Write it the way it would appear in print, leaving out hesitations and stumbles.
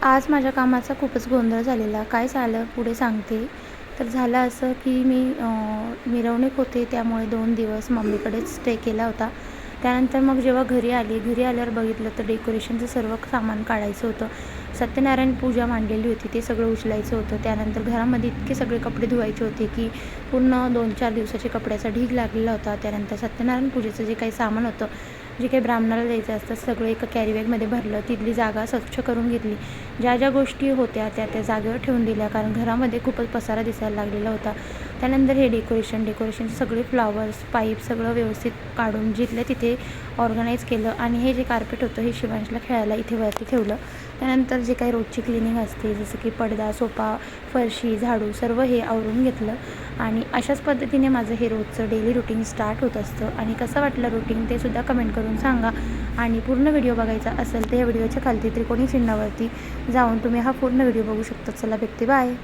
आज माझ्या कामाचा खूपच गोंधळ झालेला. काय झालं पुढे सांगते. तर झालं असं की मी मिरवणूक होते त्यामुळे 2 दिवस मम्मीकडेच स्टे केला होता. त्यानंतर मग जेव्हा घरी आल्यावर बघितलं तर डेकोरेशनचं सर्व सामान काढायचं होतं. सत्यनारायण पूजा मांडलेली होती ते सगळं उचलायचं होतं. त्यानंतर घरामध्ये इतके सगळे कपडे धुवायचे होते की पूर्ण 2-4 दिवसाचे कपड्याचा ढीग लागलेला होता. त्यानंतर सत्यनारायण पूजेचं जे काही सामान होतं, जे काही ब्राह्मणाला द्यायचं असतं सगळं एका कॅरीबॅगमध्ये भरलं. तिथली जागा स्वच्छ करून घेतली. ज्या ज्या गोष्टी होत्या त्या जागेवर ठेवून दिल्या, कारण घरामध्ये खूपच पसारा दिसायला लागलेला होता. त्यानंतर हे डेकोरेशनचे सगळे फ्लॉवर्स, पाईप सगळं व्यवस्थित काढून जिथल्या तिथे ऑर्गनाईज केलं आणि हे जे कार्पेट होतं हे शिवांशला खेळायला इथे वरती ठेवलं. त्यानंतर जे काही रोजची क्लिनिंग असते जसं की पडदा, सोफा, फरशी, झाडू सर्व हे आवरून घेतलं आणि अशाच पद्धतीने माझं हे रोजचं डेली रुटीन स्टार्ट होत असतं. आणि कसं वाटलं रुटीन ते सुद्धा कमेंट करून सांगा. आणि पूर्ण व्हिडिओ बघायचा असेल तर या व्हिडिओच्या खालती त्रिकोणी चिन्हावरती जाऊन तुम्ही हा पूर्ण व्हिडिओ बघू शकता. चला भेटते, बाय.